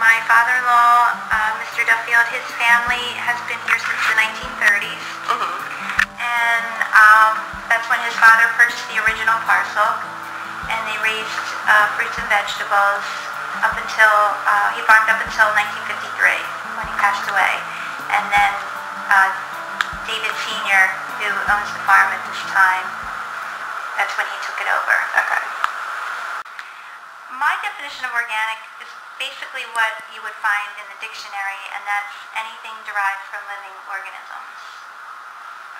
My father-in-law, Mr. Duffield, his family has been here since the 1930s. And that's when his father purchased the original parcel, and they raised fruits and vegetables up until, he farmed up until 1953 when he passed away. And then David Sr., who owns the farm at this time, that's when he took it over. Okay. My definition of organic is basically what you would find in the dictionary, and that's anything derived from living organisms.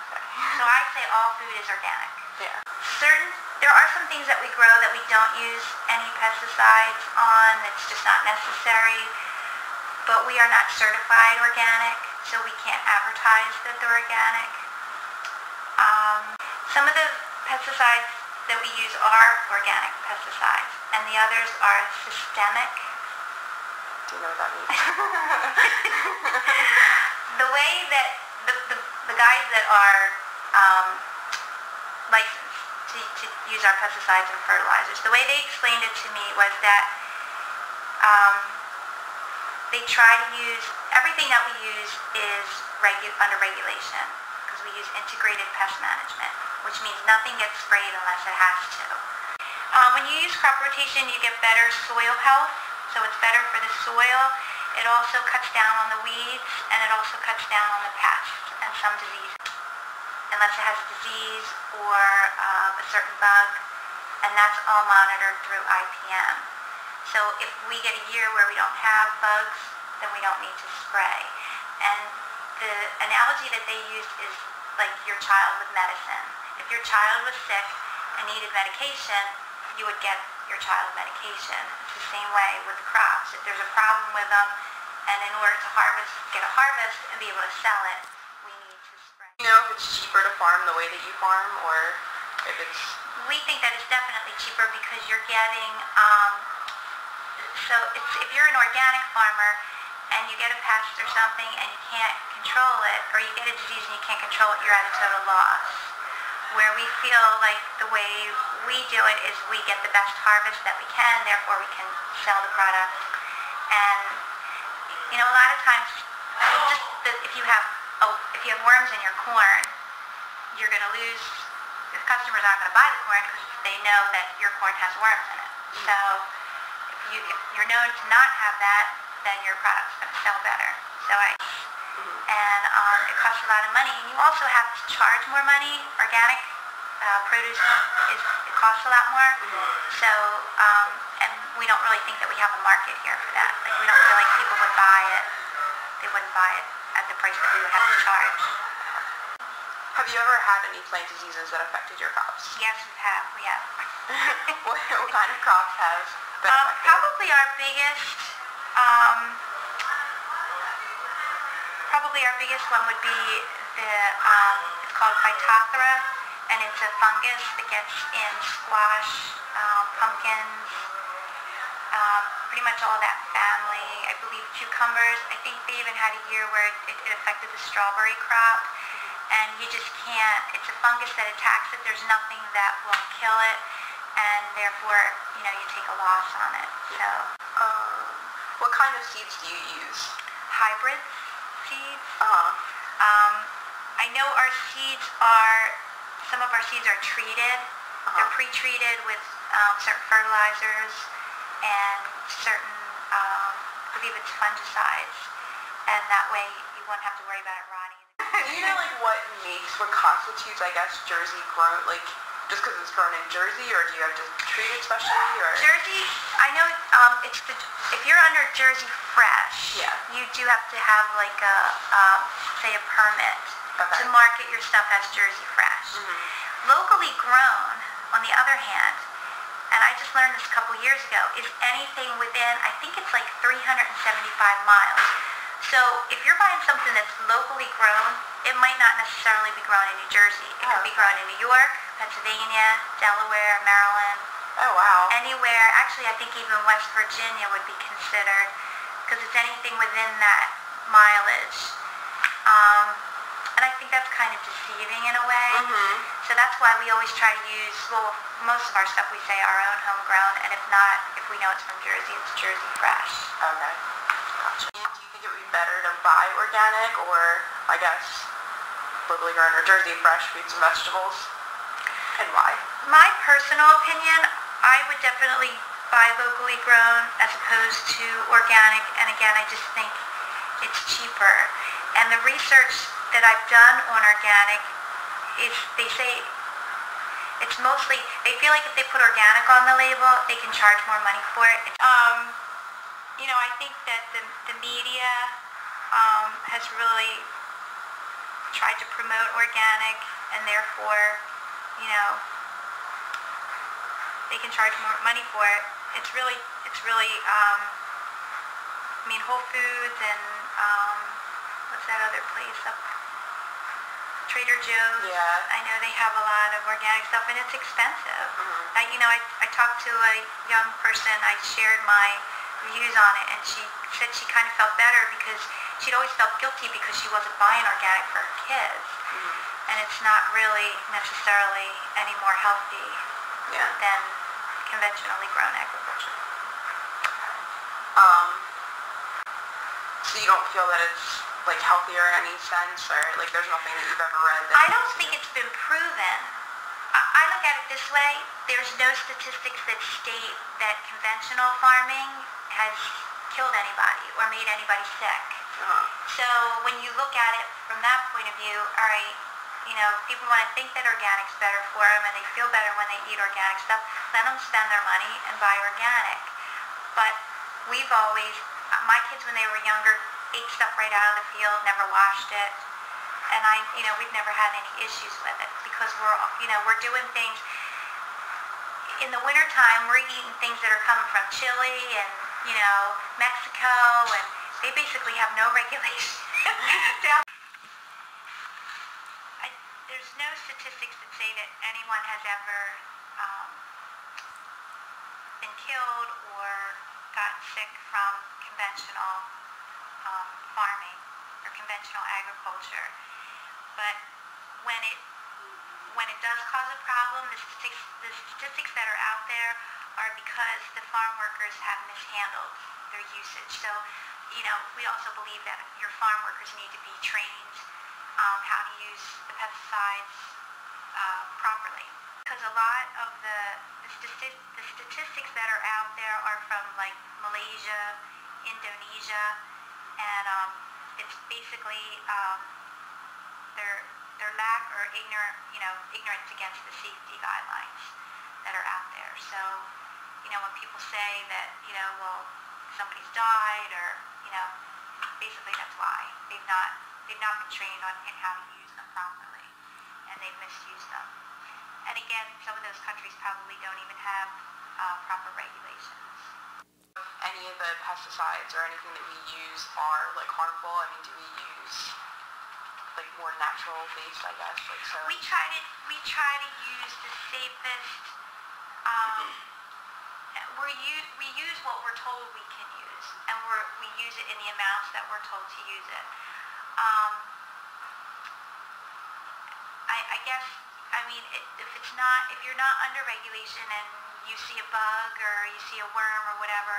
Okay. So I say all food is organic. Yeah. There are some things that we grow that we don't use any pesticides on, that's just not necessary, but we are not certified organic, so we can't advertise that they're organic. Some of the pesticides that we use are organic pesticides, and the others are systemic. Do you know what that means? The way that the guys that are licensed to use our pesticides and fertilizers, the way they explained it to me was that they try to use, everything that we use is under regulation, because we use integrated pest management, which means nothing gets sprayed unless it has to. When you use crop rotation, you get better soil health, so it's better for the soil. It also cuts down on the weeds, and it also cuts down on the pests and some diseases, unless it has a disease or a certain bug, and that's all monitored through IPM. So if we get a year where we don't have bugs, then we don't need to spray. And the analogy that they use is like your child with medicine. If your child was sick and needed medication, you would get your child medication. It's the same way with crops. If there's a problem with them, and in order to get a harvest and be able to sell it, we need to spray. Do you know if it's cheaper to farm the way that you farm, or if it's... We think that it's definitely cheaper because you're getting, if you're an organic farmer and you get a pest or something and you can't control it, or you get a disease and you can't control it, you're at a total loss. Where we feel like the way we do it is we get the best harvest that we can, therefore we can sell the product. And you know, a lot of times, if you have worms in your corn, you're going to lose. The customers aren't going to buy the corn because they know that your corn has worms in it. So if you're known to not have that, then your product's going to sell better. And it costs a lot of money, and you also have to charge more money. Organic produce it costs a lot more. So and we don't really think that we have a market here for that. Like, we don't feel like people would buy it. They wouldn't buy it at the price that we would have to charge. Have you ever had any plant diseases that affected your crops? Yes, we have. What kind of crops have been affected? Probably our biggest one would be it's called Phytophthora, and it's a fungus that gets in squash, pumpkins, pretty much all that family. I believe cucumbers. I think they even had a year where it affected the strawberry crop, and you just can't. It's a fungus that attacks it. There's nothing that will kill it, and therefore, you take a loss on it. So, what kind of seeds do you use? Hybrid seeds. Uh-huh. I know some of our seeds are treated. They're pre-treated with certain fertilizers and certain, I believe it's fungicides, and that way you won't have to worry about it rotting. Do you know what constitutes, I guess, Jersey grown, just because it's grown in Jersey, or do you have to treat it specially, or? Jersey, I know, if you're under Jersey Fresh, yeah, you do have to have say a permit to market your stuff as Jersey Fresh. Locally grown, on the other hand, and I just learned this a couple years ago, is anything within, I think it's like 375 miles. So if you're buying something that's locally grown, it might not necessarily be grown in New Jersey. It could be grown in New York, Pennsylvania, Delaware, Maryland. Oh, wow. Anywhere. Actually, I think even West Virginia would be considered, because it's anything within that mileage. And I think that's kind of deceiving in a way. So that's why we always try to use, most of our stuff we say our own homegrown, and if not, if we know it's from Jersey, it's Jersey Fresh. Okay. Gotcha. And do you think it would be better to buy organic or, I guess, locally grown or Jersey fresh fruits and vegetables? And why? My personal opinion, I would definitely buy locally grown as opposed to organic, and again, I just think it's cheaper. And the research that I've done on organic is they say it's mostly, they feel like if they put organic on the label, they can charge more money for it. I think that the media has really tried to promote organic, and therefore, they can charge more money for it. It's really, Whole Foods and, what's that other place up? Trader Joe's. Yeah. I know they have a lot of organic stuff, and it's expensive. Mm-hmm. I talked to a young person, I shared my views on it, and she said she kind of felt better because she'd always felt guilty because she wasn't buying organic for her kids. Mm-hmm. And it's not really necessarily any more healthy than conventionally grown agriculture. So you don't feel that it's like healthier in any sense, or like there's nothing that you've ever read that I don't think it's been proven. I look at it this way, there's no statistics that state that conventional farming has killed anybody or made anybody sick. So when you look at it from that point of view, all right, people want to think that organic's better for them and they feel better when they eat organic stuff, let them spend their money and buy organic. But we've always, my kids when they were younger ate stuff right out of the field, never washed it. And we've never had any issues with it because we're doing things. In the wintertime, we're eating things that are coming from Chile and, Mexico, and they basically have no regulation. There's no statistics that say that anyone has ever been killed or gotten sick from conventional farming or conventional agriculture. But when it does cause a problem, the statistics that are out there are because the farm workers have mishandled their usage. So, we also believe that your farm workers need to be trained how to use the pesticides properly. Because a lot of the statistics that are out there are from like Malaysia, Indonesia, and it's basically their lack or ignorance against the safety guidelines that are out there. So, when people say that, well, somebody's died or, basically that's why. They've not been trained in how to use them properly, and they've misused them. And again, some of those countries probably don't even have proper regulations. Any of the pesticides or anything that we use are like harmful? I mean, do we use like more natural based, I guess? Like so. We try to use the safest. We use what we're told we can use, and we use it in the amounts that we're told to use it. I guess, if you're not under regulation and you see a bug or you see a worm or whatever,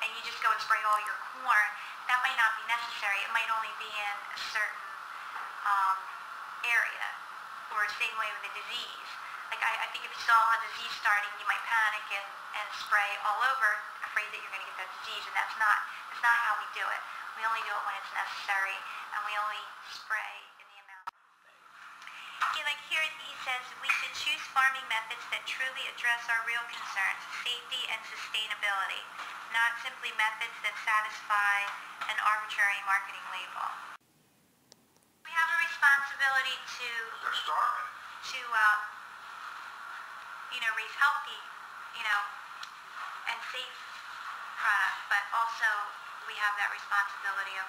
and you just go and spray all your corn, that might not be necessary. It might only be in a certain area, or same way with a disease. Like I think if you saw a disease starting, you might panic and spray all over, afraid that you're going to get that disease, and that's not how we do it. We only do it when it's necessary, and we only spray in the amount. Okay, like here he says, we should choose farming methods that truly address our real concerns, safety and sustainability, not simply methods that satisfy an arbitrary marketing label. We have a responsibility to raise healthy, and safe product, but also we have that responsibility of